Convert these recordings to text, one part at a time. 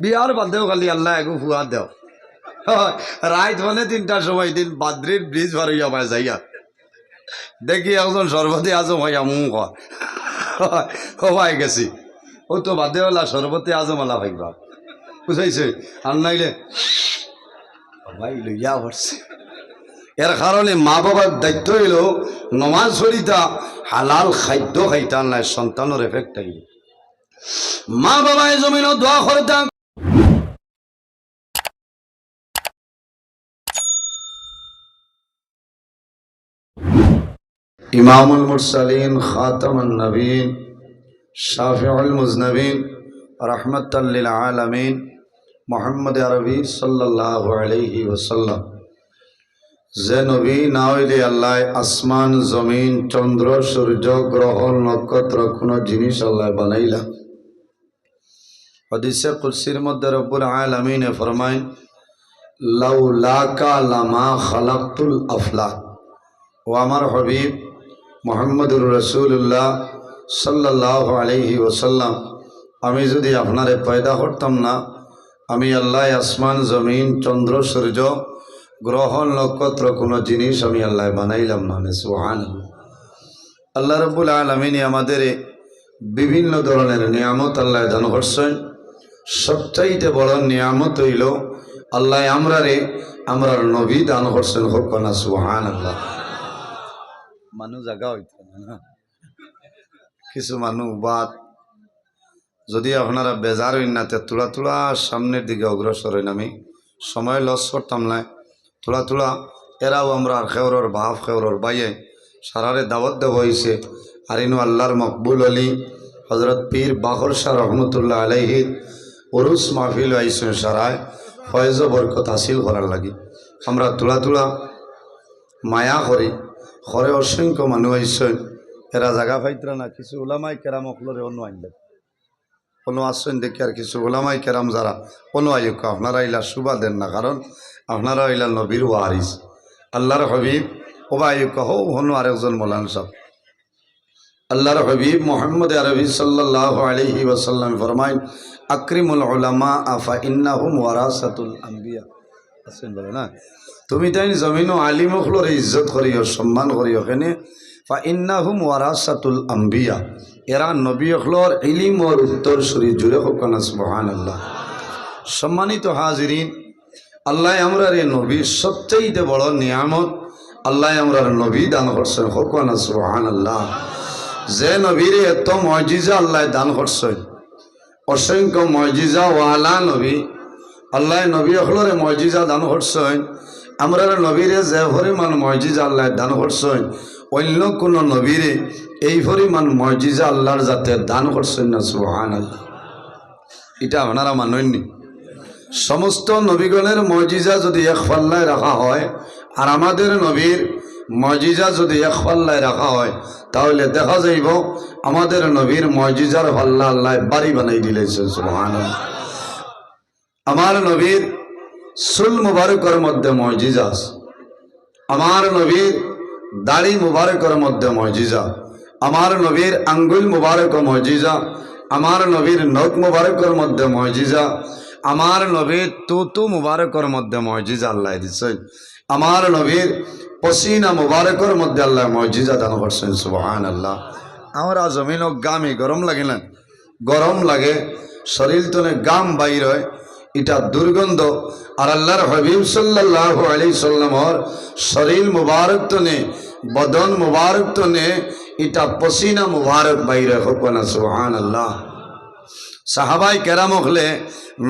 বিয়ার বাদেও খালি আল্লাহ এগু ফুয়া দেও রাত মানে 3টার সময় দিন বাদ্রির ব্রিজ পার হইয়া পায় যাইয়া দেখি একজন সর্বতে আজম হইয়া মুখ হবাই গেছি ও তো বাদেওয়ালা সর্বতে আজম আলা ভাইবা বুঝাইছে আর নাইলে ভাই লইয়া পড়ছে। এর কারণে মা বাবার দায়িত্ব হইল নমাজ পড়িতা হালাল খাদ্য খাইতা নাই সন্তানের এফেক্ট থাকি মা বাবায় জমিন দোয়া করতা। ইমামুল মুরসালিন খাতামুন নবীন শাফিউল মুজনবিন রাহমাতাল লিল আলামিন মুহাম্মদ আরবি সাল্লাল্লাহু আলাইহি ওয়াসাল্লাম যে নবী না হইলে আল্লাহ আসমান জমিন চন্দ্র সূর্য গ্রহ নক্ষত্র কোন জিনিস আল্লাহ বানাইলা। হাদিসে কুদসির মধ্যে রব্বুল আলামিন ফরমায় লাউলাকা লামা খালাকতুল আফলাক। ও আমার হাবিব মুহাম্মদুর রাসূলুল্লাহ সাল্লাল্লাহু আলাইহি ওয়াসাল্লাম আমি যদি আপনারে পয়দা করতাম না আমি আল্লাহ আসমান জমিন চন্দ্র সূর্য গ্রহ নক্ষত্র কোনো জিনিস আমি আল্লাহ বানাইলাম না। সুবহানাল্লাহ। আল্লাহ রাব্বুল আলামিন আমাদের বিভিন্ন ধরনের নিয়ামত আল্লাহ দান করছেন। সবচাইতে বড় নিয়ামত হইল আল্লাহ আমরার নবী দান করছেন। হোক না সুবহানাল্লাহ। মানুষ জায়গা হইত না কিছু মানুষ বাদ যদি আপনারা বেজার হইন না তোলা তোলা সামনের দিকে অগ্রসর হইন আমি সময় লস করতাম না তোলা তোলা এরাও আমরা খেওরর ভাব খেওরর বাইয়ে সারারে দাওয়াত দেব হয়েছে আর ইনু আল্লাহর মকবুল আলী হজরত পীর বাহর শাহ রহমতুল্লাহ আলাইহির উরুস মাহফিল আইসেন সারায় ফয়েজ বরকত হাসিল করার লাগি আমরা তোলা তোলা মায়া করি ঘরে অসংখ্য মানুষ আইসেন এরা জায়গা পাইতরা না কিছু ওলামাই কেরাম অকলরে অন্য আনলেন কোনো আসছেন দেখি আর কিছু ওলামাই কেরাম যারা কোনো আয়োগ আপনারা ইলা শুভা দেন না কারণ আপনারা ইলা নবীর ওয়ারিস আল্লাহর হবিব ওবা আয়োগ হো হনু আরেকজন মৌলান সাহেব আল্লাহর হবিব মুহাম্মদ আরবি সাল্লাল্লাহু আলাইহি ওয়াসাল্লাম ফরমায় আকরিমুল উলামা আফা ইন্নাহুম ওয়ারাসাতুল আম্বিয়া। আছেন বলে না তুমি তাই জমিন আলিম হলর ইজ্জত করিও সম্মান করিও কেনে ফা ইন্নাহুম ওয়ারাসাতুল আম্বিয়া এরা নবী হলর ইলিম ওর উত্তরসূরি জুড়ে হোক না সুবহানাল্লাহ। সম্মানিত হাজিরিন আল্লাহ আমরার এই নবী সবচেয়ে বড় নিয়ামত আল্লাহ আমরার নবী দান করছেন হোক না সুবহানাল্লাহ। যে নবীর এত মজিজা আল্লাহ দান করছেন অসংখ্য মজিজা ওয়ালা নবী আল্লাহ নবী হলরে মজিজা দান করছেন আমরা নবীরে যে পরিমাণ মজিজা আল্লাহ দান করছেন অন্য কোন নবীরে এই পরিমাণ মজিজা আল্লাহর যাতে দান করছেন না সুবহানাল্লাহ। এটা আপনারা মানেননি সমস্ত নবীগণের মজিজা যদি এক পাল্লায় রাখা হয় আর আমাদের নবীর মজিজা যদি এক পাল্লায় রাখা হয় তাহলে দেখা যাইব আমাদের নবীর মজিজার পাল্লা আল্লাহ বাড়ি বানাই দিলেছেন সুবহানাল্লাহ। আমার নবীর চুল মুবারকের মধ্যে মজিজা আছে আমার নবীর দাড়ি মুবারকের মধ্যে মজিজা আমার নবীর আঙ্গুল মুবারক মজিজা আমার নবীর নখ মুবারকের মধ্যে মজিজা আমার নবীর তুতু মুবারকের মধ্যে মজিজা আল্লাহ দিচ্ছেন আমার নবীর পসিনা মুবারকের মধ্যে আল্লাহ মজিজা দান করছেন সুবহানাল্লাহ। আমরা জমিন গামে গরম লাগে না গরম লাগে শরীর তনে গাম বাইর হয় এটা দুর্গন্ধ আর আল্লাহর হাবিব সাল্লাল্লাহু আলাইহি সাল্লামর শরীর মুবারক তনে বদন মুবারক তনে এটা পসিনা মুবারক বাইরে হোক না সুবহানাল্লাহ। সাহাবাই কেরাম হলে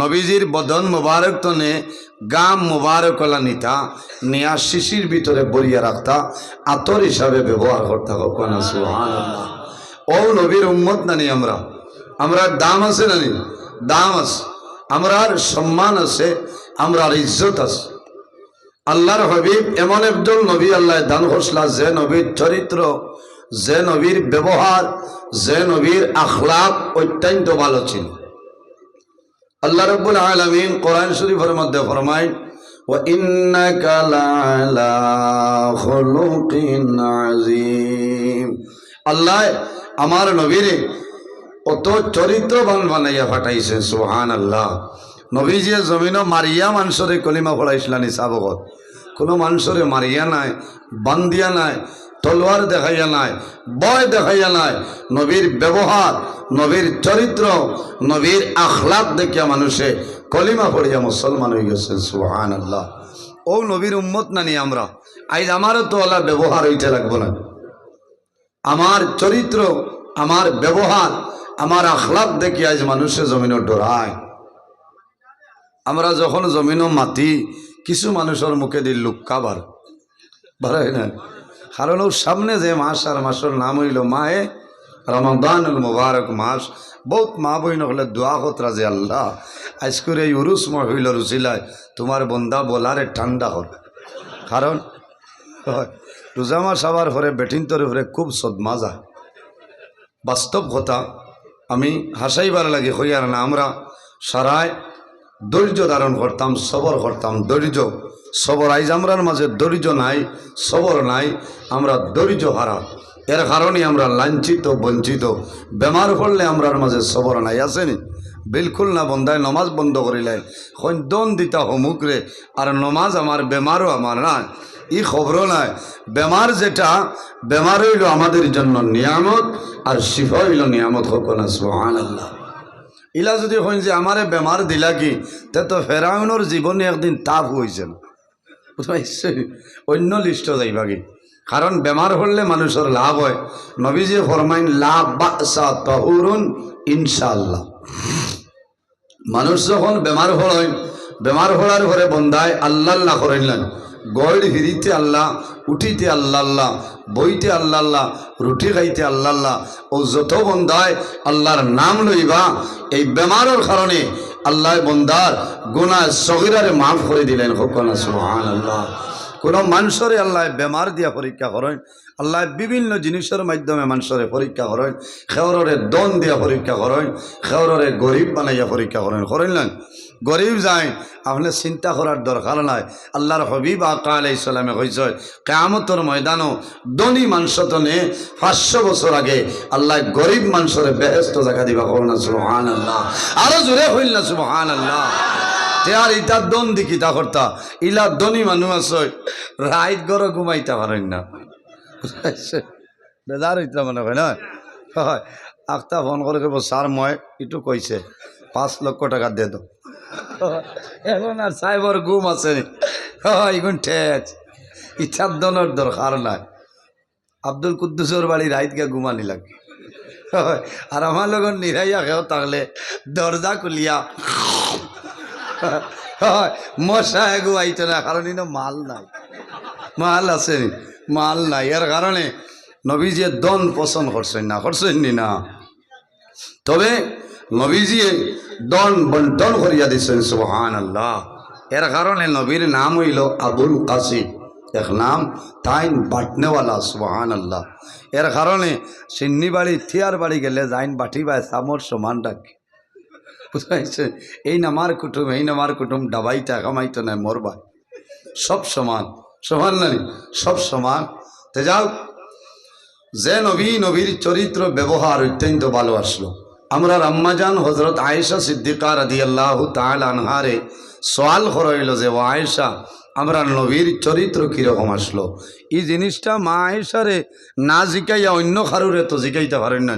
নবীজির বদন মুবারক তনে গাম মুবারক হলা নিতা নিয়া শিশির ভিতরে বরিয়া রাখতা আতর হিসাবে ব্যবহার করতে হোক না সুবহানাল্লাহ। ও নবীর উম্মত নানি আমরা দাম আছে নানি দাম আছে আমরার সম্মান আছে আমরার ইজ্জত আছে। আল্লাহর হাবিব এমন একজন নবী আল্লাহ দান করছিলা যে নবীর চরিত্র যে নবীর ব্যবহার যে নবীর আখলাক অত্যন্ত ভালো ছিল। আল্লাহ রাব্বুল আলামিন কোরআন শরীফের মধ্যে ফরমায় ওয়া ইন্নাকা লাআলা খুলুকিন আযীম। আল্লাহ আমার নবীরে কত চরিত্রবান বানাইয়া পাঠাইছে সুবহানাল্লাহ। নবীজিয়ে জমিনও মারিয়া মানুষরে কলিমা পড়াইছিলানি সাবকত কোনো মানুষরে মারিয়া নাই, বান্দিয়া নাই, তলোয়ার দেখাইয়া নাই, বয় দেখাইয়া নাই। নবীর ব্যবহার, নবীর চরিত্র, নবীর আখলাক দেখিয়া মানুষে কলিমা পড়িয়া মুসলমান হয়ে গেছে। সুবহানাল্লাহ। ও নবীর উম্মত নানি আমরা। আজ আমারও তো আল্লাহ ব্যবহার হইতে লাগবো না। আমার চরিত্র, আমার ব্যবহার, আমার আখলাক দেখি আজ মানুষের জমিনও ডরায়। আমরা যখন জমিনও মাতি কিছু মানুষের মুখে দিল লুক্কা বাড়ায় না, কারণ ওর সামনে যে মাস আর মাসের নাম হইল মায়ে রমাদানুল মুবারক মাস। বহুত মা বইন হলে দোয়া কতরা যে আল্লাহ আজ করে এই উরুস মা হইল রুচিলায় তোমার বন্দা বলারে ঠান্ডা হল। কারণ রোজা মাস আবার পরে বেটিন তরে পরে খুব সদমাজা বাস্তব কথা। আমি হাসাইবার লাগে হইয়ার না, আমরা সারায় ধৈর্য ধারণ করতাম, সবর করতাম, ধৈর্য সবর। আইজ আমরার মাঝে ধৈর্য নাই, সবর নাই, আমরা ধৈর্য হারা। এর কারণে আমরা লাঞ্ছিত, বঞ্চিত। বেমার পড়লে আমরার মাঝে সবর নাই, আসেনি? বিলকুল না। বন্ধায় নমাজ বন্ধ করিলে দন দিতা হমুকরে, আর নমাজ আমার, বেমারও আমার না, ই খবরও নাই। বেমার যেটা বেমার হইল আমাদের জন্য নিয়ামত, আর শিফা হইল নিয়ামত। হোক না সুবহানাল্লাহ। ইলা যদি হইন যে আমারে বেমার দিলা কি, তে তো ফেরাউনের জীবনে একদিন তাপ হয়েছিল, অন্য লিস্ট যাইবা কি। কারণ বেমার হলে মানুষের লাভ হয়। নবীজি ফরমাইন লা বাসা তাহুরুন ইনশাআল্লাহ। মানুষ যখন বেমার হয়, বেমার হওয়ার পরে বন্ধায় আল্লাহ আল্লাহ করেন, গড় হিরিতে আল্লাহ, উঠিতে আল্লাহ আল্লাহ, বইতে আল্লাহ আল্লাহ, রুটি খাইতে আল্লাহ আল্লাহ। ও যত বন্ধায় আল্লাহর নাম লইবা, এই বেমারের কারণে আল্লাহ বন্দার গুনাহ সগীরারে মাফ করে দিলেন। হোক না সুবহানাল্লাহ। কোনো মানুষরে আল্লাহ বেমার দিয়া পরীক্ষা করেন, আল্লাহ বিভিন্ন জিনিসের মাধ্যমে মানুষরে পরীক্ষা করেন। খেওরে দন দিয়া পরীক্ষা করেন, খেওরে গরিব বানাইয়া পরীক্ষা করেন। করেন না গরিব যায় আপনি চিন্তা করার দরকার নাই। আল্লাহর হবিব আকা আলাইহিস সালামে কইছে কিয়ামতের ময়দানও ধনী মানুষতনে 500 বছর আগে আল্লাহ গরিব মানুষরে বেহেশত জায়গা দিবা। কওনা সুবহানাল্লাহ। আরো জোরে হইল না সুবহানাল্লাহ। তে আর ইটা দন দিকি তা করতা ইলা ধনী মানুষ আছে রাইত ঘরে ঘুমাইতে পারেন না। বেজার হইতা মনে হয় না। হয় আখতা ফোন করে কব স্যার মই একটু কইছে 5 লক্ষ টাকা দে দো। এখন আর সাইবর ঘুম আছে এখন ঠেক ইচ্ছার দনের দরকার নাই। আব্দুল কুদ্দুসের বাড়ি রাইত গিয়ে ঘুমানি লাগে। আর আমার লগত নিরাইয়া খেয়েও থাকলে দরজা খুলিয়া মশা এগু আইতো না, কারণ ইনো মাল নাই, মাল আছে মাল নাই। এর কারণে নবীজি দন পছন্দ করছেন না, করছেন নি না। তবে নবীজি দন বন্টন করিয়া দিচ্ছেন সুবহানাল্লাহ। এর কারণে নবীর নাম হইল আবুল কাসিম, এক নাম তাইন বাটনেওয়ালা। সুবহানাল্লাহ। এর কারণে সিন্নি বাড়ি থিয়ার বাড়ি গেলে যাইন বাটি বাই সামর সমান ডাকে। বুঝতে এই নামার কুটুম, এই নামার কুটুম ডাবাইটা কামাইতো না, মরবা সব সমান, সমান নাই সব সমান। তে যাও যে নবী, নবীর চরিত্র ব্যবহার অত্যন্ত ভালো আসলো। আমরা আম্মাজান হজরত আয়েশা সিদ্দিকা রাদিয়াল্লাহু তাআলা আনহারে সওয়াল করাইল যে ও আয়েশা আমরা নবীর চরিত্র কীরকম আসলো। এই জিনিসটা মা আয়েশারে না জিকাইয়া অন্য কারুরে তো জিকাইতে পারেন না,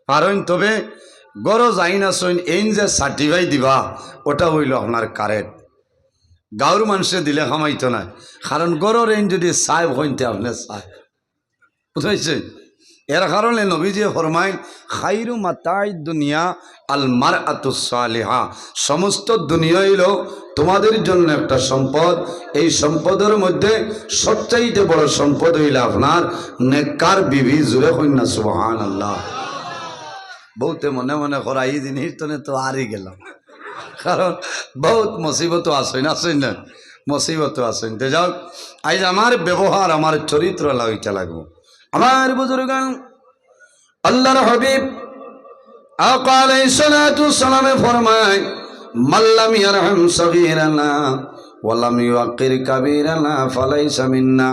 পারেন। তবে গরজ আইন আসইন এই যে সার্টিফাই দিবা ওটা হইল আপনার কারেক্ট। গাঁর মানুষে দিলে খামাইতো না, কারণ গরর আইন যদি সাহেব হইতে আপনি সাহেব, বুঝাইছে। এর কারণে নবীজি ফরমাইন খাইরু মাতাই দুনিয়া আল মারআতুস সালিহা, সমস্ত দুনিয়া হইল তোমাদের জন্য একটা সম্পদ। এই সম্পদের মধ্যে সবচাইতে বড় সম্পদ হইল আপনার নেককার বিবি। জুড়ে হইন না সুবহানাল্লাহ। বহুতে মনে মনে করা এই জিনিস তো আরই গেলাম, কারণ বহুত মুসিবত আসেন, আসেন না মুসিবত আসেন। তে যাও আজ আমার ব্যবহার, আমার চরিত্র লাগাইতে লাগবো। আমার বুজুর্গান আল্লাহর হাবিব আকা আলাইহিস সালাতু সালামে ফরমায় মাল্লাম ইয়ারহাম সগীরানা ওয়ালাম ইউকির কাবীরানা ফালাইসা মিন্না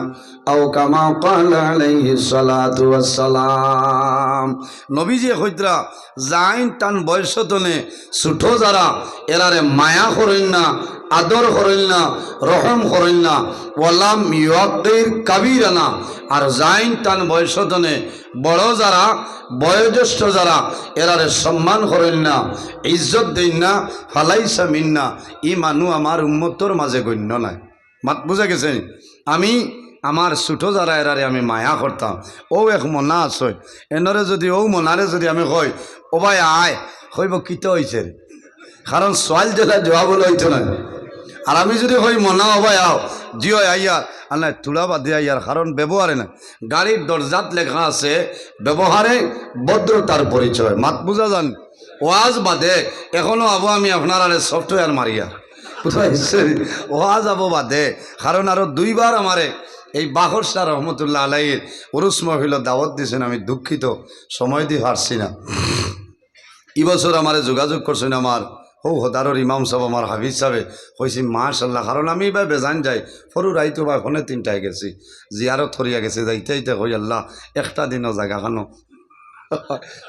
আও কামা ক্বালা আলাইহিস সালাতু ওয়াস সালাম। নবীজি কইতরা যাইন তান বয়সতনে ছোট যারা এরারে মায়া করেন না, আদর করেন না, রহম করেন না। ওয়ালাম ইউকির কাবীরানা, আর যাইন তান বয়সতনে বড় যারা বয়োজ্যেষ্ঠ যারা এরারে সম্মান করেন না, ইজ্জত দেন না, ফালাইসা মিন্না, ই মানুষ আমার উম্মতর মাঝে গণ্য নাই। মাত বুঝা গেছে? আমি আমার ছোট যারা এরারে আমি মায়া করতাম, ও এক মনা আছে, এনরে যদি ও মনারে যদি আমি কই ও ভাই আয়, কইব কিতে হয়েছে, কারণ সোয়াল জেলা জবাব হইতো না। আর আমি যদি কই মনা ও ভাই আও, জিও আইয়ার আর না তুলা বাদে আইয়ার, কারণ ব্যবহারে না। গাড়ির দরজাত লেখা আছে ব্যবহারে ভদ্রতার পরিচয়। মাত বুঝা যান? ওয়াজ বাদে এখনো আবো আমি আপনার আরে সফটওয়্যার মারিয়া ওয়াজ আবো বাদে, কারণ আরো দুইবার আমারে এই বাহর শাহ রহমতুল্লাহ আলাইয়ের উরুস মহফিল দাওয়াত দিয়েছেন। আমি দুঃখিত, সময় দিয়ে পারছি না। এবছর আমারে যোগাযোগ করছেন আমার হদারর ইমাম সাহেব, আমার হাফিজ সাহেবে, কইছি মাশাল্লাহ, কারণ আমি বা বেজান যাই সরু রাইতো বা ফোনে 3টায় গেছি, জিয়ারত থরিয়া গেছে, যাইতে যাইতে কই আল্লাহ একটা দিনও জায়গা খানো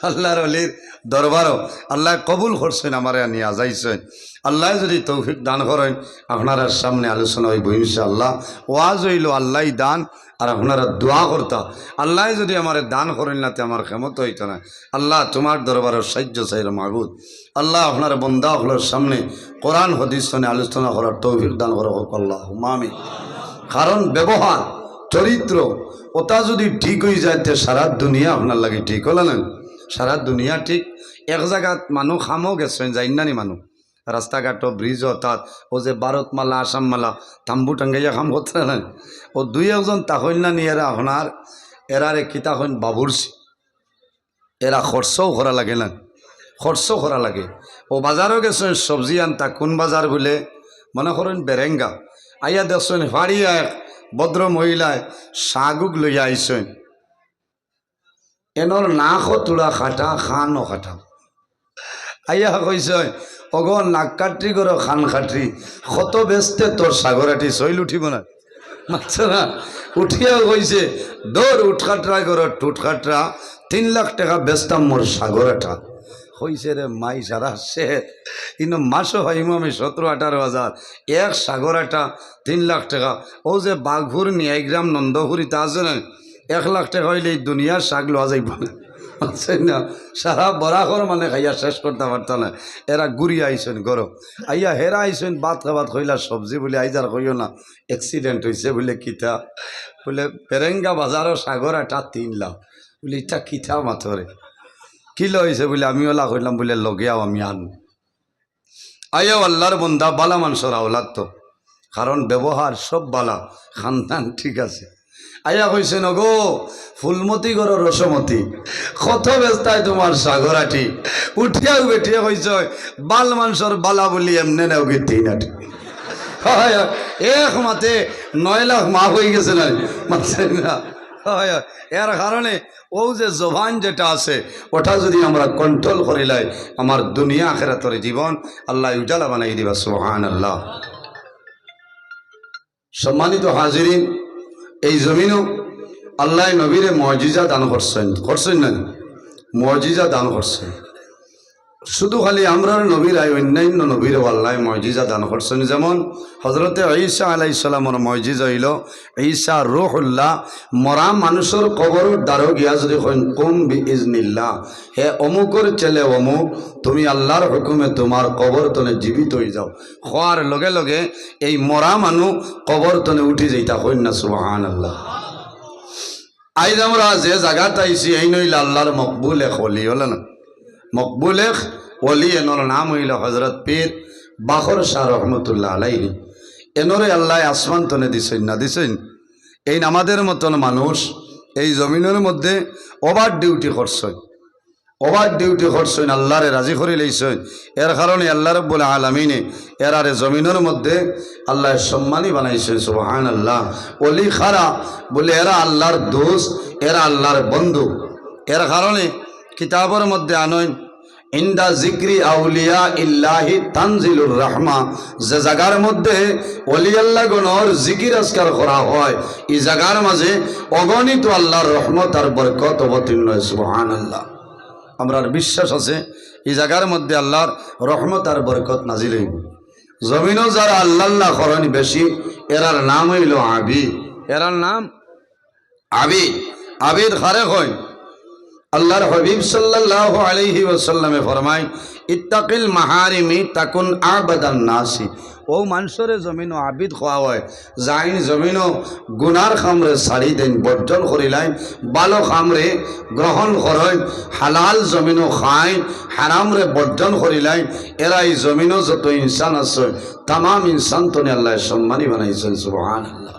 আল্লাহর অলির দরবারও আল্লাহ কবুল করছেন, আমারে নিয়ে যাইছেন। আল্লাহ যদি তৌফিক দান করেন আপনার সামনে আলোচনা হইব ইনশাআল্লাহ। ওয়াজ হইল আল্লাহ দান, আর আপনারা দোয়া করতা আল্লাহ যদি আমার দান করেন না তে আমার ক্ষমত হইতো না। আল্লাহ তোমার দরবারের সাহায্য চাইল মাহবুদ। আল্লাহ আপনার বন্দা হলার সামনে কোরআন হাদিস আলোচনা করার তৌফিক দান করা হোক আল্লাহ আমিন। কারণ ব্যবহার চরিত্র ওটা যদি ঠিক হয়ে যায় তে সারা দুনিয়া আপনার লাগে ঠিক হলো না। সারা দুনিয়া ঠিক। এক জায়গাত মানুষ খামও গেছেন যাই নানি মানুষ রাস্তাঘাট ব্রিজ অর্থাৎ ও যে ভারতমালা আসামমালা তাম্বু টাঙ্গাইয়া খাম করতে না, ও দুই একজন তাহইল না নিয়ে এরা আপনার এরারে কি তখন বাবুরছি, এরা খরচও করা লাগে না, খরচও করা লাগে। ও বাজারও গেছেন সবজি আনতা, কোন বাজার বলে মনে করেন বেরেঙ্গা, আইয়া দেখছেন ফাড়িয়া এক ভদ্র মহিলায় শাগুক লইয়া আইসেন, এনর নাকও তুলা খাটা খানও খাটা, আইয়া কইছে অগ নাক কাটরি করো খান খাটরি, কত বেচতে তোর সাগরাটি শৈল উঠিব না, মানছে না। উঠিয়া কইছে দৌড় উঠখাটরা করো টুটখাটরা, 3 লাখ টাকা বেচতাম মোর সাগরাটা। হইছে রে মাই সারা সে কিন্তু মাসও হইম আমি 17-18 হাজার, এক সাগরাটা 3 লাখ টাকা। ও যে বাঘপুর নিয়াইগ্রাম নন্দপুরিতে আছে না, 1 লাখ টাকা হইলে এই দুনিয়ার শাক লওয়া যাইব না, না। সারা বরাকর মানে খাইয়া শেষ করতে পারত না। এরা ঘুরি আইসেন গরো, আইয়া হেরা আইসেন ভাত খাবাত কইলা সবজি বলে আইজার কইও না অ্যাক্সিডেন্ট হয়েছে বলে কিতা বলে পেরেঙ্গা বাজারও সাগর একটা 3 লাখ বলে ইটা কিতা মাথরে কিলো হয়েছে বলে আমি ওলা কইলাম বলে লগেয়াও আমি আন আইয়াও আল্লাহর বন্দা বালা মানুষের আওলাদ তো, কারণ ব্যবহার সব বালা, খানদান ঠিক আছে। আইয়া কইছেন গো ফুলমতি গর রসমতি, কত ব্যস্তায় তোমার সাগরাটি। উঠিয়াও বেঠিয়া কইছ বাল মানুষের বালা বলি এমনে নেও গে 3 এক মাতে 9 লাখ মাফ হয়ে গেছে না, মানছেন না। এর কারণে ও যে জবান যেটা আছে ওটা যদি আমরা কন্ট্রোল করিলাই আমার দুনিয়া আখিরাতের জীবন আল্লাহ উজালা বানাই দিবা। সুবহানাল্লাহ। সম্মানিত হাজিরিন, এই জমিনও আল্লাহ নবীরে মুজিজা দান করছেন না, মুজিজা দান করছেন। শুধু খালি আমরা নবীর আই অন্যান্য নবীরও আল্লাহ মুজিজা দান করছেন। যেমন হজরতে ঈসা আলাইহিস সালামের মুজিজা হইল ঈসা রূহুল্লাহ, মরা মানুষের কবরের দ্বারও গিয়া যদি কুম বিইজনিল্লাহ, হে অমুকর ছেলে অমুক তুমি আল্লাহর হুকুমে তোমার কবর তনে জীবিত হয়ে যাও, হওয়ার লগে লগে এই মরা মানুষ কবর তনে উঠি যাইতা হইন না। সুবহানাল্লাহ। আইজ আমরা যে জায়গাটা আইছি এই নইল আল্লাহর মকবুল এক ওলি হল না, মকবুল এক ওলি, এনর নাম হইল হজরত পীর বাখর শাহ রহমতুল্লাহ আলাইহি। এনরে আল্লাহ আসমান তনে দিছেন না দিছেন। এই আমাদের মতন মানুষ এই জমিনের মধ্যে ওভার ডিউটি করছেন, ওভার ডিউটি করছেন, আল্লাহরে রাজি করে লইছেন। এর কারণে আল্লাহ রাব্বুল আলামিনে এরারে জমিনের মধ্যে আল্লাহ সম্মানী বানাইছেন। সুবহানাল্লাহ। ওলি খারা বলে এরা আল্লাহর দোস্ত, এরা আল্লাহর বন্ধু। এর কারণে কিতাবের মধ্যে আনয়ন ইন্দা জিক্রি আউলিয়া ইল্লাহি তানজিলুর রাহমা, যে জায়গার মধ্যে ওলি আল্লাহ গণর জিকির আজকার করা হয় এই জায়গার মাঝে অগণিত আল্লাহর রহমত আর বরকত অবতীর্ণ হয়। সুবহানাল্লাহ। আমরার বিশ্বাস আছে এই জায়গার মধ্যে আল্লাহর রহমত আর বরকত নাজিল হইব। জমিনও যারা আল্লাহ আল্লাহ করেন বেশি, এরার নাম হইল আবিদ। এরার নাম আবিদ। আবিদ খারে হয়। আল্লাহর হাবিব সাল্লাল্লাহু আলাইহি ওয়াসাল্লামে ফরমায়, ইত্তাকিল মাহারিমি তাকুন আবাদান নাসি। ও মানুষরে জমিনও আবিদ খোয়া হয়, যাইন জমিনও গুনার খামরে ছাড়ি দেন, বর্জন করিলাইন, ভালো খামরে গ্রহণ করেন, হালাল জমিনও খাইন, হারামরে বর্জন করিলাইন। এরা এই জমিনও যত ইনসান আছে তাম ইনসান তো আল্লাহ সম্মানী বানাইছেন। সুবহানাল্লাহ।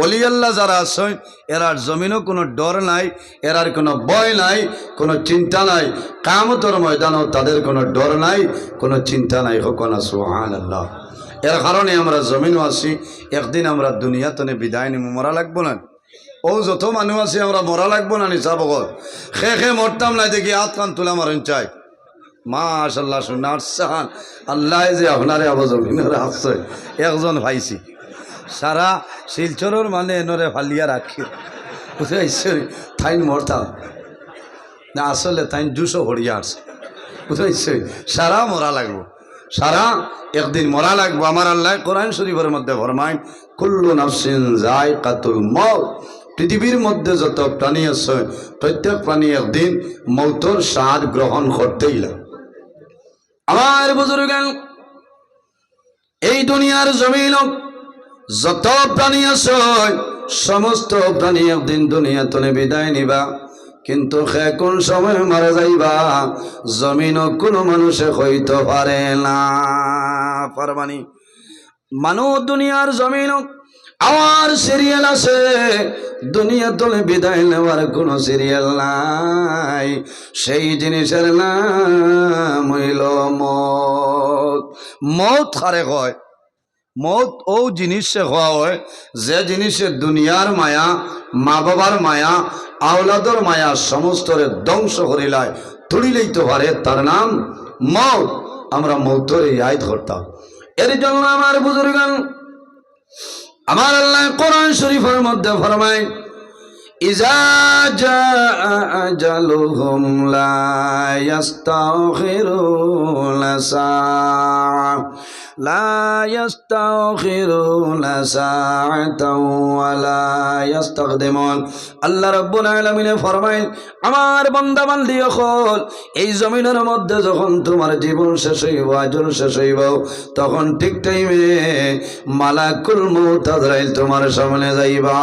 ওলি আল্লাহ যারা আছে এরার জমিনও কোনো ডর নাই, এরার কোনো ভয় নাই, কোনো চিন্তা নাই। কিয়ামতের ময়দানও তাদের কোনো ডর নাই, কোনো চিন্তা নাই। হোক না সুবহানাল্লাহ। এর কারণে আমরা জমিনও আছি, একদিন আমরা দুনিয়াতে বিদায় নিব, মরা লাগবো না। ও যত মানুষ আছে আমরা মরা লাগবো না নিশা বগল খে মরতাম নাই দেখি হাত কান তুলা মারেন চাই। মাশাআল্লাহ শুনার সাহান আল্লাহ যে আপনারে আবার জমিনের আসছে। একজন ভাইছি সারা শিলচরের মানে এনরে ফালিয়া রাখি, বুঝতে পারছি তাইন মরতাম না, আসলে তাইন 200 হরিয়া আসছে, বুঝতে পারছি। সারা মরা লাগবো, সারা একদিন মরা লাগবো। আমার আল্লাহ কোরআন শরীফের মধ্যে ফরমায়, কুল্লু নাফসিন যায়কাতুল মউত। পৃথিবীর মধ্যে যত প্রাণী আছে প্রত্যেক প্রাণী একদিন মৌতর স্বাদ গ্রহণ করতেই লাগে। আমার বুজুর্গান, এই দুনিয়ার জমিন যত প্রাণী আছে সমস্ত প্রাণী একদিন দুনিয়া তলে বিদায় নিবা, কিন্তু সে কোন সময় মারা যাইবা জমিনও কোনো মানুষে হইতে পারে না। পারবানি মানুষ দুনিয়ার জমিন আমার সিরিয়াল আছে, দুনিয়া তলে বিদায় নেওয়ার কোনো সিরিয়াল নাই। সেই জিনিসের নাম হইল মত। মত হারে হয়, মত ও জিনিসে হওয়া হয় যে জিনিসের দুনিয়ার মায়া, মা বাবার মায়া, আওলাদর মায়া সমস্তরে ধ্বংস করিলায় তুলি লইতে পারে, তার নাম মত। আমরা মৌতরে আয়াত করতাম। এর জন্য আমার বুজুর্গান, আমার আল্লাহ কোরআন শরীফের মধ্যে ফরমায়, ইজা জাআ আজালুহুম লা ইস্তাখিরুনা সাআ লা ইস্তাখিরুনা সাআতাও ওয়া লা ইস্তাকদিমুন। আল্লাহ রাব্বুল আলামিন ফরমায়, আমার বান্দা বান্দি হল এই জমিনের মধ্যে যখন তোমার জীবন শেষ হইব, আজল শেষ হইব, তখন ঠিক টাইমে মালাকুল মউত আজরাইল তোমার সামনে যাইবা।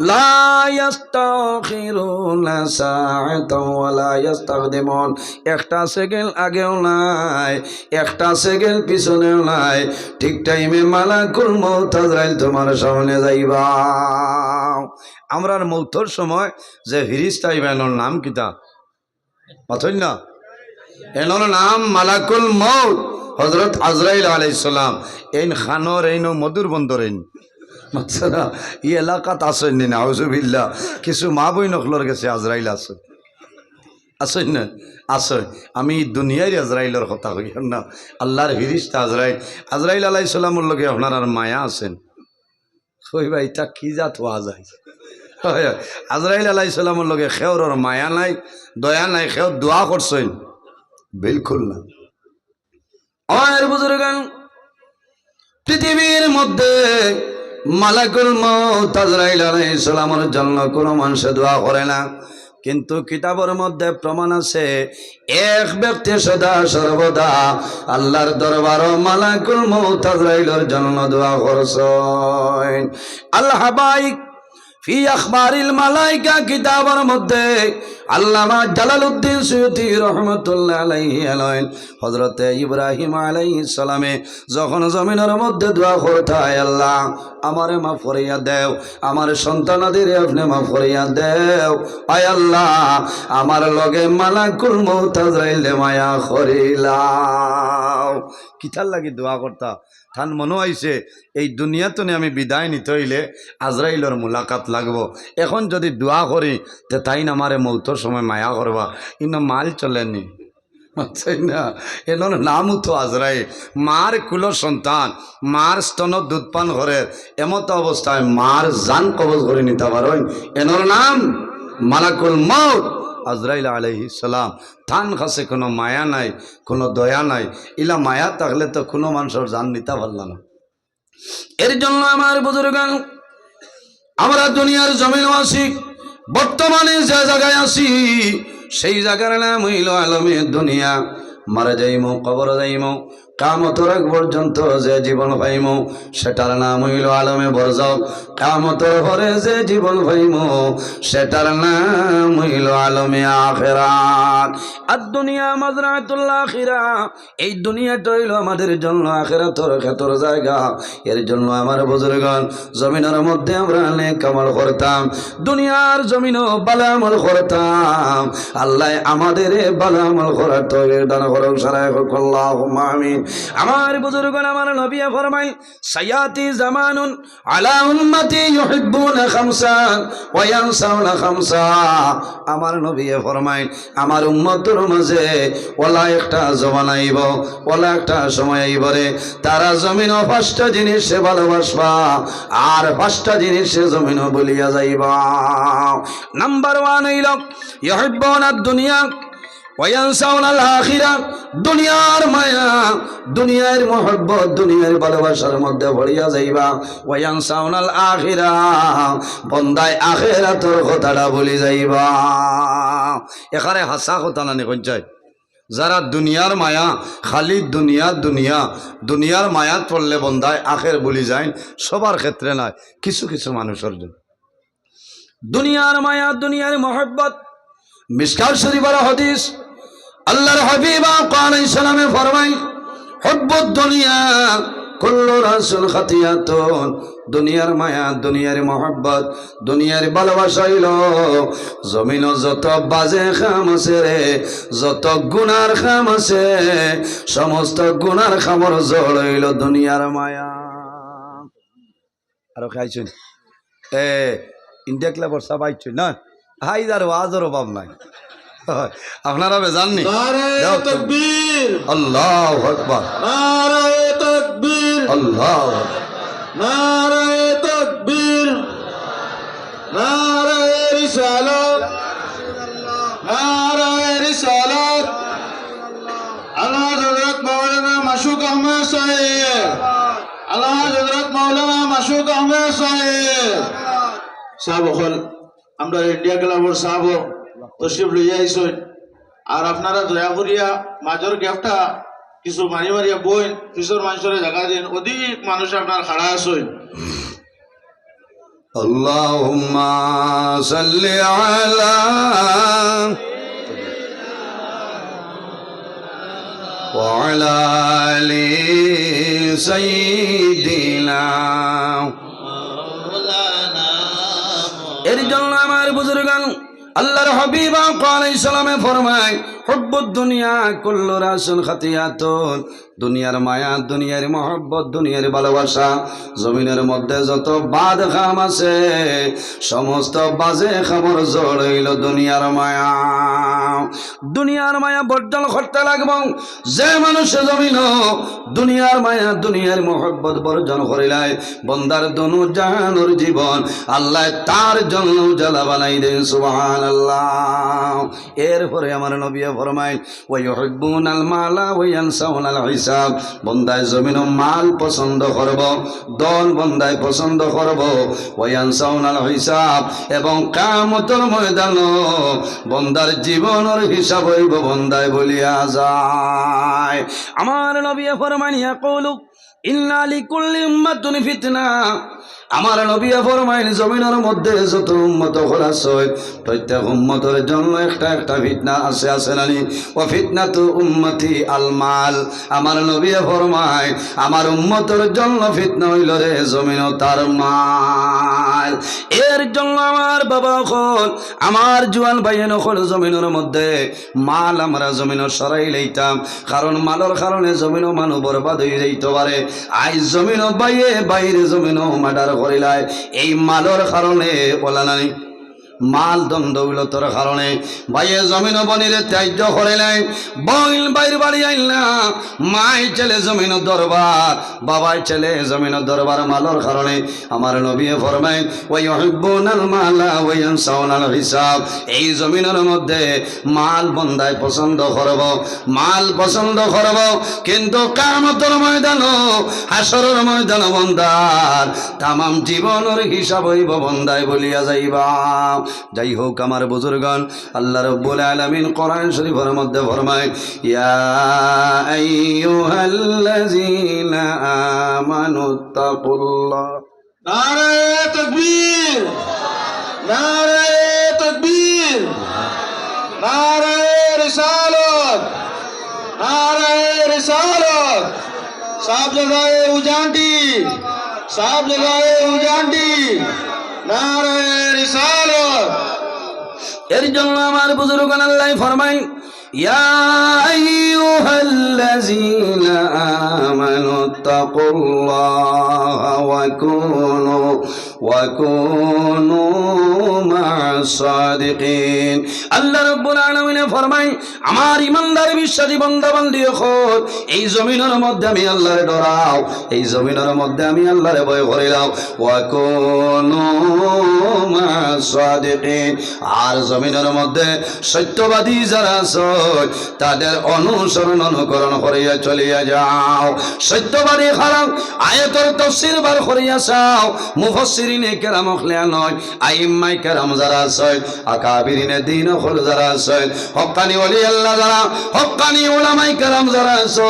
লা ইস্তাখিরুনা সাআতাও ওয়া লা ইস্তাকদিমুন। একটা সেকেন্ড আগেও নাই, একটা সেকেন্ড পিছনেও নাই, ঠিক টাইমে মালাকুল মউত আজরাইল তোমার সামনে যাইবা। আমরার মৌতর সময় যে ফিরিস্তা এনোর নাম কিতা পাথর না, এনোর নাম মালাকুল মউত হযরত আজরাইল আলাইহিস সালাম। এইন খানর এইন মধুর বন্দর এইন মাছরা এই এলাকাত আসেন না, আউযুবিল্লাহ। কিছু মা বই নকলর গেছে আজরাইল আছে, আসেন না, আসে। আমি দুনিয়ার আজরাইলের কথা কই না, আল্লাহর ফিরিস্তা আজরাইল। আজরাইল আলাইহিস সালামের লগে আপনার আর মায়া আছেন? কই ভাই তা কি জাত হওয়া যায়? আজরাইল আলাইহিস সালামের লগে খেওর মায়া নাই, দয়া নাই, খেও দোয়া করছেন? বিলকুল না। আর বুজুর্গান, পৃথিবীর মধ্যে মালাকুল মউত আজরাইল আলাইহিস সালামের জন্য কোনো মানুষ দোয়া করে না, কিন্তু কিতাবের মধ্যে প্রমাণ আছে এক ব্যক্তি সদা সর্বদা আল্লাহর দরবার মালাকুল মউত আজরাইলের জন্য দোয়া করছেন। আল হাবাইক ফি আখবারিল মালাইকা কিতাবের মধ্যে আল্লামা জালালউদ্দিন সুয়ুতি রহমাতুল্লাহ আলাইহি আলাইন হযরতে ইব্রাহিম আলাইহিস সালামে যখন জমিনের মধ্যে দোয়া করতে, আল্লাহ আমারে মাফ করিয়া দেও, আমার সন্তানাদের আপনি মাফ করিয়া দেও, আয় আল্লাহ আমার লগে মালাকুল মউত আজরাইল মায়া করিলাও। কিতার লাগি দোয়া করতা? থান মনে হইছে এই দুনিয়াতে আমি বিদায় নিতে হইলে আজরাইলের মুলাকাত লাগবো। এখন যদি দোয়া করি তে তাই না আমারে মৌতর সময় মায়া করবা, ইন্ন মাল চলেনি, তাই না? এনার নামও তো আজরাইল। মার কুল সন্তান, মার স্তন দুধ পান করে এমত অবস্থায় মার জান কবজ করে নিতে পারেন, এনার নাম মালাকুল মউত আজরাইল আলাইহিস সালাম। থান কাছে কোনো মায়া নাই, কোনো দয়া নাই। ইলা মায়া থাকলে তো কোনো মানুষের জান নিতে পারল না। এর জন্য আমার বুজুর্গান, আমরা দুনিয়ার জমিন আছি, বর্তমানে যে জায়গায় আছি সেই জায়গার নাম হইল আলমে দুনিয়া। মারা যাইমো, কবর যাইমো, কামতর আগ পর্যন্ত যে জীবন পাইমো সেটার নাম হইল আলমে বরজাখ। কামতর পরে যে জীবন পাইমো সেটার নাম হইল আলমে আখিরাত। আর দুনিয়া মাজরাতুল আখিরা, এই দুনিয়াটা হইল আমাদের জন্য আখিরাতের ক্ষেত্র জায়গা। এর জন্য আমার বুজুর্গণ, জমিনের মধ্যে আমরা নেক আমল করতাম, দুনিয়ার জমিনও ভালো আমল করতাম। আল্লাহ আমাদের ভালো আমল করার তৌফিক দান করুন, সারায় হোক আল্লাহুম্মা আমিন। আমার বুজুর্গণ, আমার নবী ফরমায়, সায়াতি জামানুন আলা উম্মতি ইউহিব্বুনা খামসান ওয়া ইয়ানসাউনা খামসা। আমার নবী ফরমায়, আমার উম্মতের মাঝে ওলা একটা জমানা আইব, ওলা একটা সময় আইব রে, তারা জমিনও পাঁচটা জিনিস সে ভালোবাসবা, আর পাঁচটা জিনিস সে জমিনও বলিয়া যাইবা। নাম্বার 1 হইল ইউহিব্বুনা দুনিয়া ওয়ায়ানসাউনাল আখিরা। দুনিয়ার মায়া, দুনিয়ার মহব্বত, দুনিয়ার ভালোবাসার মধ্যে ভরিয়া যাইবা। ওয়ায়ানসাউনাল আখিরা, বন্দায় আখিরাতের কথাটা বলি যাইবা। এখানে হাসা কথা না নিকঞ্চায়, যারা দুনিয়ার মায়া, খালি দুনিয়া দুনিয়া, দুনিয়ার মায়াত পড়লে বন্দায় আখের বলি যায়, সবার ক্ষেত্রে নয়, কিছু কিছু মানুষের জন্য। দুনিয়ার মায়া, দুনিয়ার মহব্বত। মিশকাত শরীফের হাদিস, আল্লাহর হাবিব আলাইহিস সালামে ফরমায়, হুব্বুদ দুনিয়া কুল্লু রাসুল খাতিয়াতুন। দুনিয়ার মায়া, দুনিয়ার মহব্বত, দুনিয়ার ভালোবাসা হইল জমিন যত বাজে খাম আছে রে, যত গুনার খাম আছে, সমস্ত গুনার খামর জল হইল দুনিয়ার মায়া। আরো খাইছেন ইন্ডিয়া ক্লাবর সব আইছেন না, হাইদার ওয়াজের অভাব নাই, আপনারা জাননি। আল্লাহু আকবার, নারায়ে তাকবীর, আল্লাহু নারায়ে তাকবীর, নারায়ে রিসালাত, নারায়ে রিসালাত। আল্লাহ হযরত মাওলানা মাসুক আহমদ সাহেব, আল্লাহ হযরত মাওলানা মাসুক আহমদ সাহেব সাহেব হল আমরা ইন্ডিয়া ক্লাবর সাহেব তশরিফ লইয়া আইসেন। আর আপনারা দয়া করিয়া মাঝর গ্যাপটা কিছু মারি মারিয়া বইন, পিছর মানুষের জায়গা দিন, অধিক মানুষ আপনার খাড়া আছেন। আল্লাহুম্মা সাল্লি আলা ওয়া আলা আলি সাইয়্যিদিনা। এর জন্য আমার বুজুর্গান, আল্লাহর হাবিব আলাইহিস সালামে ফরমায়, হুব্বুদ দুনিয়া কুল্লু রাসুল খাতিয়াতুন। দুনিয়ার মায়া, দুনিয়ার মহব্বত, দুনিয়ার ভালোবাসা, জমিনের মধ্যে যত বাদ খাম আছে, সমস্ত বাজে খামর জড় হইল দুনিয়ার মায়া। দুনিয়ার মায়া বর্জন করতে লাগব। যে মানুষ জমিন দুনিয়ার মায়া, দুনিয়ার মহব্বত বর্জন করিলাই, বন্দার দুনু জাহানুর জীবন আল্লাহ তার জন্য জ্বালা বানাই দেন, সুবহানাল্লাহ। এরপরে আমার নবী ফরমায়, ওয়া ইউহিব্বুনাল মালা ওয়া ইয়ানসাউনাল হিসাব। বন্দায় জমিন মাল পছন্দ করব, দল বন্দায় পছন্দ করব, ওয়া ইয়ানসাউনাল হিসাব, এবং কিয়ামতের ময়দান বন্দার জীবনের হিসাব হইব বন্দায় বলিয়া যায়। আমার নবী ফরমান, ইয়াকুলু ইন্না লিকুল্লি উম্মাতিন ফিতনা। আমার নবী ফরমাইন, জমিনের মধ্যে যত উম্মত আছে, প্রত্যেক উম্মতের জন্য একটা একটা ফিতনা আছে, আছে নানি? ও ফিতনাতু উম্মতি আল মাল। আমার নবী ফরমায়, আমার উম্মতের জন্য ফিতনা হইল রে জমিন তার মাল। এর জন্য আমার বাবা হল, আমার জোয়ান ভাইয়েন হল, জমিনের মধ্যে মাল আমরা জমিন সরাই লইতাম, কারণ মালের কারণে জমিন মানুষ বরবাদ হয়ে যাইতে পারে। আজ জমিন বাইরে বাইরে জমিন মার্ডার করিলায়, এই মালের কারণে বলা নাই। মাল দম দৌলতর কারণে ভাইয়ে জমিন বনিরে ত্যায্য করে নাই বইল বাইর বাড়ি আইলা মাই ছেলে জমিন দরবার বাবাই ছেলে জমিন দরবার মালর কারণে আমার নবী ফরমায় ওয়া ইউহিব্বুনাল মালা ওয়া ইয়ানসাউনাল হিসাব এই জমিনের মধ্যে মাল বন্দায় পছন্দ করব মাল পছন্দ করব কিন্তু কিয়ামতের ময়দান হাসরের ময়দান বন্দার তাম জীবনের হিসাব হইব বন্দায় বলিয়া যাইবা যাই হোক আমার বুজুর্গণ আল্লাহ রাব্বুল আলামিন কোরআন শরীফের মধ্যে ফরমায় ইয়া আইয়ুহাল্লাযীনা আমানুত্তাকুল্লাহ নারে তাকবীর নারে তাকবীর নারে রিসালত নারে রিসালত सब जगह उजांटी सब जगह उजांटी नारे रिसालत এর জন্য আমার বুজুর্গণ আল্লাহ ফরমায় ইয়া আইয়ুহাল্লাযীনা আমানুত্তাকুল্লাহা ওয়া কুনু মা'আস সাদিকিন আল্লাহ রাব্বুল আলামিন ফরমায় আমার ইমানদার বিশ্বাসী বান্দা বান্দি হল এই জমিনের মধ্যে আমি আল্লাহরে ডরাও এই জমিনের মধ্যে আমি আল্লাহরে ভয় করিলাম ওয়া কুনু মা'আস সাদিকিন আর জমিনের মধ্যে সত্যবাদী যারা আছে তাদের অনুসরণ অনুকরণ করিয়া চলিয়া যাও সত্যবাদী খারাপ আয়াতের তাফসীর বার করিয়া চাও মুফাসসিরিনে কেরাম খলিয়া নয় আইম্মাই কেরাম যারা আছে আকাবিরিনে দ্বীন হল যারা আছে হক্কানি ওলি আল্লাহ যারা হক্কানি উলামায়ে কেরাম যারা আছে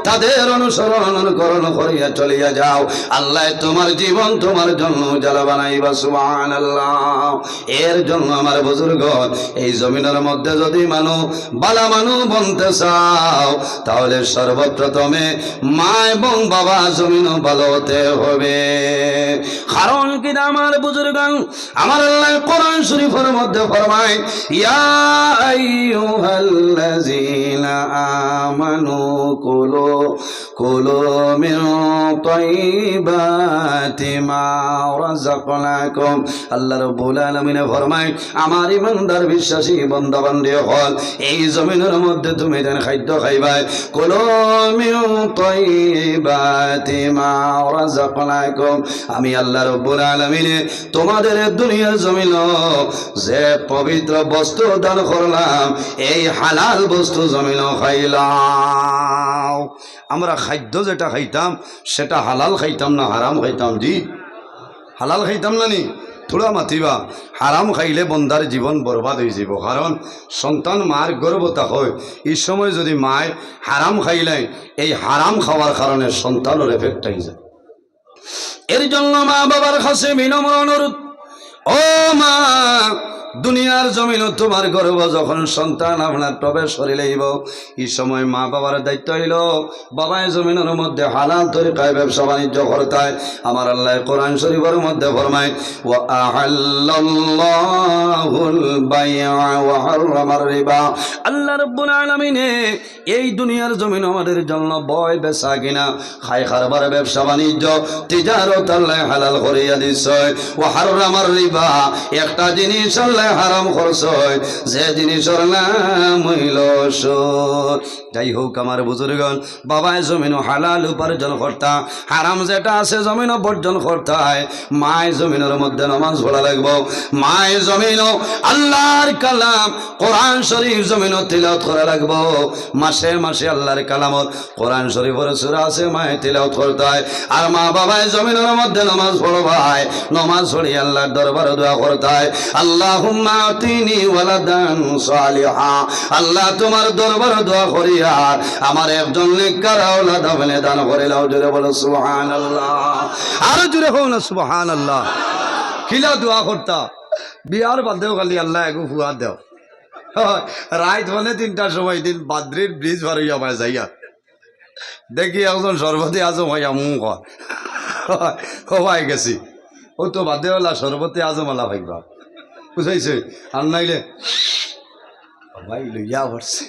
তাদের অনুসরণ অনুকরণ করিয়া চলিয়া যাও আল্লাহ তোমার জীবন তোমার জন্য উজালা বানাইবা সুবহানাল্লাহ এর জন্য আমার বুজুর্গ এই জমিনের মধ্যে যদি বালা মানু বনতে চাও তাহলে সর্বপ্রথমে মা এবং বাবা জমিন ভালো হতে হবে কারণ কি আমার বুজুর্গান আমার আল্লাহ কোরআন শরীফের মধ্যে ফরমায় ইয়া আইয়ুহাল্লাযীনা আমানু কুলু মিন তাইয়্যিবাতি মা রাযাকনাকুম আল্লাহ রাব্বুল আলামিন ফরমায় আমার ইমানদার বিশ্বাসী বান্দা বান্দি হল এই জমিনের মধ্যে তুমি যেন খাদ্য খাইবাই কুলু মিন তাইয়্যিবাতি মা রাযাকনাকুম আমি আল্লাহ রাব্বুল আলামিন তোমাদের দুনিয়ার জমিন যে পবিত্র বস্তু দান করলাম এই হালাল বস্তু জমিন খাইলাম আমরা খাদ্য যেটা খাইতাম সেটা হালাল খাইতাম না হারাম খাইতাম জি হালাল খাইতাম না নি থোড়া মাতিবা হারাম খাইলে বন্দার জীবন বরবাদ হয়ে যাব কারণ সন্তান মার গর্ভতা হয় এই সময় যদি মায় হারাম খাইলে এই হারাম খাওয়ার কারণে সন্তানের এফেক্ট হয়ে যায় এর জন্য মা বাবার কাছে বিনম্র অনুরোধ ও মা দুনিয়ার জমিন তোমার গর্ভ যখন সন্তান আপনার প্রবেশ করে লইব এই সময় মা বাবার দায়িত্ব হইল বাবায় জমিনের মধ্যে হালাল তরিকায় ব্যবসা বাণিজ্য করতায় আমার আল্লাহ কোরআন শরীফের মধ্যে ফরমায় ওয়া আহাল্লাল্লাহুল বাই'a ওয়া হারামার রিবা আল্লাহ রাব্বুল আলামিন এই দুনিয়ার জমিন আমাদের জন্য বয় বেচা কিনা খাই খারবার ব্যবসা বাণিজ্য তিজারত আল্লাহ হালাল করিয়া দিছে ওয়া হারামার রিবা একটা জিনিস হারাম খরচ হয় যে জিনিসের নাম হইল সুদ যাই হোক আমার বুজুর্গণ বাবায় জমিন হালাল উপার্জন করতা হারাম যেটা আছে জমিন বর্জন করতায় মায় জমিনের মধ্যে নামাজ পড়া লাগব মায় জমিন আল্লাহর কালাম কোরআন শরীফ জমিন তিলাওয়াত করা লাগব মাসে মাসে আল্লাহর কালামত কোরআন শরীফের সূরা আছে মায় তিলাওয়াত করতায় আর মা বাবায় জমিনের মধ্যে নামাজ পড়বায় নামাজ পড়ি আল্লাহর দরবারে দোয়া করতায় আল্লাহুম্মা আতিনি ওয়ালাদান সালিহা আল্লাহ তোমার দরবারে দোয়া করি আর আমার একজন নেককার আওলাদ আপনি দান করে দাও জোরে বলো সুবহানাল্লাহ আর জোরে হোক না সুবহানাল্লাহ কিলা দোয়া করতা বিয়ার বাদেও খালি আল্লাহ এগো ফুয়া দেও রাত মানে 3টার সময় দিন বাদ্রির ব্রিজ পার হইয়া পায় যাইয়া দেখি একজন সর্বতে আজম হইয়া মুখ হবাই গেছি ও তো বাদেওয়ালা সর্বতে আজম আলা ভাইবা বুঝাইছে আর নাইলে ভাই লইয়া পড়ছে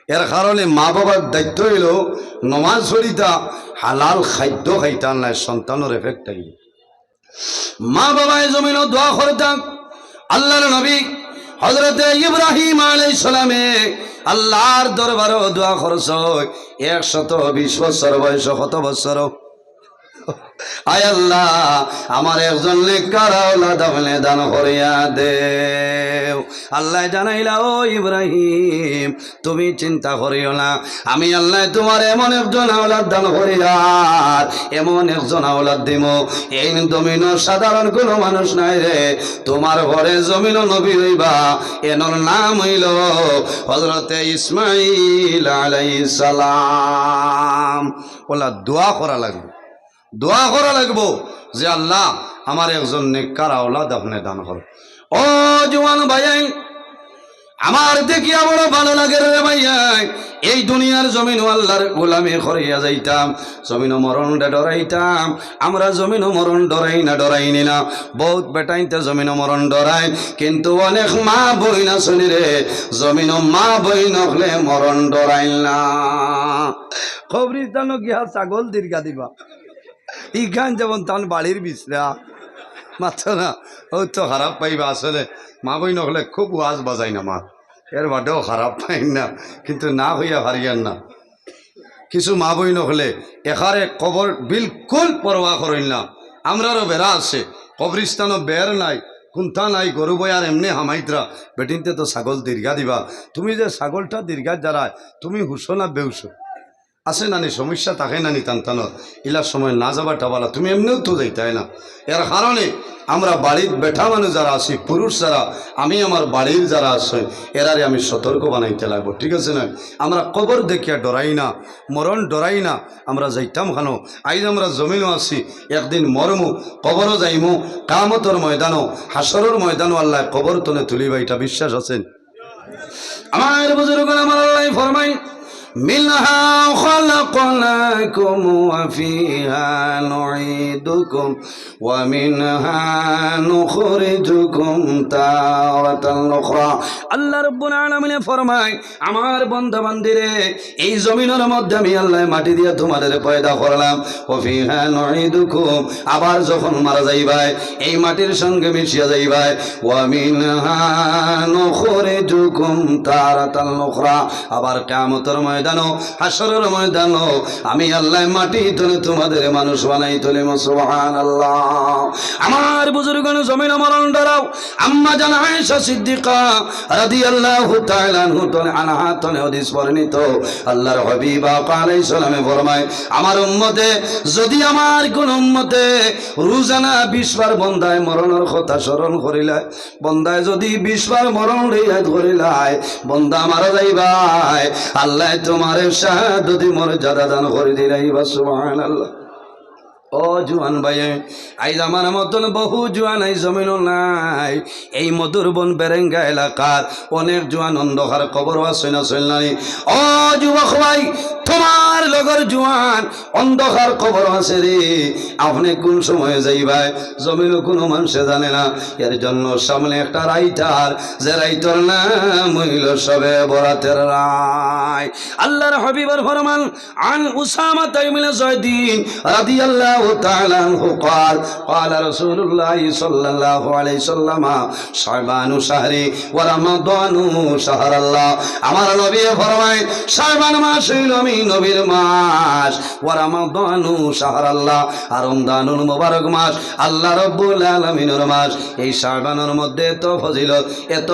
এর কারণে মা বাবার দায়িত্ব হইল নমাজ পড়িতা হালাল খাদ্য খাইতাম নাই সন্তানের এফেক্ট আইল মা বাবায় জমিন দোয়া করতাম আল্লাহর নবী হযরতে ইব্রাহিম আলাইহিস সালামে আল্লাহর দরবারে দোয়া করছ 120 বছর বয়স। কত বছর? আয় আল্লাহ, আমার একজন নেককার আওলাদ আপনি দান করিয়া দেও। আল্লাহ জানাইলা, ও ইব্রাহিম, তুমি চিন্তা করিও না, আমি আল্লাহ তোমার এমন একজন আওলাদ দান করিয়ার, এমন একজন আওলাদ দিব, এই জমিন সাধারণ কোনো মানুষ নাই রে, তোমার ঘরে জমিন নবী হইবা, এনর নাম হইল হযরতে ইসমাঈল আলাইহিস সালাম। ওলা দোয়া করা লাগবে, দোয়া করা লাগবো যে আল্লাহ আমার একজন নেককার আওলাদ আপনি দান করো। ও জওয়ান ভাইয়াই, আমার দেখিয়া বড় ভালো লাগে রে ভাইয়াই, এই দুনিয়ার জমিন আল্লাহর গোলামি করিয়া যাইতাম, জমিন মরণ ডরাইতাম। আমরা জমিন মরণ ডরাই না, ডরাইনি না, বহুত বেটাইতে জমিন মরণ ডরাই, কিন্তু অনেক মা বই না শুনি রে, জমিন মা বই নকলে মরণ ডরাই না। কবরিস্তান গিয়া ছাগল দীর্ঘা দিবা, ইখান যেমন তান বাড়ির বিছরা মাত্র না, ও তো খারাপ পাইবা। আসলে মা বই নহলে খুব ওয়াজ বাজাই না মা, এর বাদেও খারাপ পাই না, কিন্তু না হইয়া হারিয়ান না। কিছু মা বই নহলে এখারে কবর বিলকুল পরোয়া করেন না। আমরারও বেড়া আছে, কবরিস্তানও বের নাই, কুন্থা নাই, গরু বই আর এমনি হামাইতরা, বেটিনতে তো ছাগল দীর্ঘা দিবা। তুমি যে ছাগলটা দীর্ঘা যারা, তুমি হুসো না বেউসো আছে নানি, সমস্যা থাকে নানি টানটানোর, ইলার সময় না যাবা টাবালা, তুমি এমনিও তো যাইতাই না। এর কারণে আমরা বাড়ির বেঠা মানুষ যারা আছি, পুরুষ যারা, আমি আমার বাড়ির যারা আছে, এরারে আমি সতর্ক বানাইতে লাগবো, ঠিক আছে না? আমরা কবর দেখিয়া ডরাই না, মরণ ডরাই না, আমরা যাইতাম খানো। আইজ আমরা জমিনও আছি, একদিন মরমু, কবরও যাইমু, কামতর ময়দানও, হাসরের ময়দানও আল্লাহ কবর তনে তুলিবা, এটা বিশ্বাস আছেন? আমার বুজুর্গ আমার আল্লাহ ফরমাই, মিনহা খালাকনাকুম ওয়া ফিহা নুঈদুকুম ওয়া মিনহা নুখরিজুকুম তারাতান উখরা। আল্লাহ রাব্বুল আলামিন ফরমায়, আমার বান্দা বান্দিরে, এই জমিনের মধ্যে আমি আল্লাহ মাটি দিয়ে তোমাদের পয়দা করলাম, ওয়া ফিহা নুঈদুকুম, আবার যখন মারা যাইবাই এই মাটির সঙ্গে মিশিয়া যাইবাই, ওয়া মিনহা নুখরিজুকুম তারাতান উখরা, আবার কিয়ামতের ময়দানও, হাসরের ময়দানও আমি আল্লাহ মাটি তুলে তোমাদের মানুষ বানাই তুলে। সুবহানাল্লাহ। আমার বুজুর্গণ জমিন মরণ ডরাও। আম্মা জান আয়েশা সিদ্দিকা রাদিয়াল্লাহু তাআলা আনহা তনে হাদিস বর্ণিত, আল্লাহর হাবিব আলাইহিস সালামে ফরমায়, আমার উম্মতে যদি আমার কোন উম্মতে রোজানা 20 বার বন্দায় মরণের কথা স্মরণ করিলায়, বন্দায় যদি 20 বার মরণ রিয়াদ করিলায়, বন্দা মারা যাইবাই, আল্লাহ তোমার শাহাদাতি মর্যাদা দান করে দিলাইবা। সুবহানাল্লাহ। ও জুয়ান ভাই, আইজ আমার মতন বহু জুয়ান এই জমিন নাই। এই মধুরবন বেরেঙ্গা এলাকার অনেক জুয়ান অন্ধকার কবর আছে না চল নাই। ও যুবক ভাই, তোমার লগর জুয়ান অন্ধকার কবর আছে রে, আপনি কোন সময় যাইবাই জমিনও কোনো মানুষে জানে না। এর জন্য সামনে একটা রাইটার, যে রাইটার নাম হইল সবে বরাতের রায়। আল্লাহর হাবিবের ফরমান, আন উসামা ইবনে যায়দিন রাদিয়াল্লাহু تعالى عنه قال قال رسول الله صلى الله عليه وسلم شعبان شهري ورمضان شهر الله। আমার নবী ফরমায়, শাবান মাস হইল আমি নবীর মাস, ওয়া রমাদানু শাহরাল্লাহ, আর রমজানুল মুবারক মাস, আল্লাহ রাব্বুল আলামিনের মাস। এই শাবানের মধ্যে এত ফজিলত, এত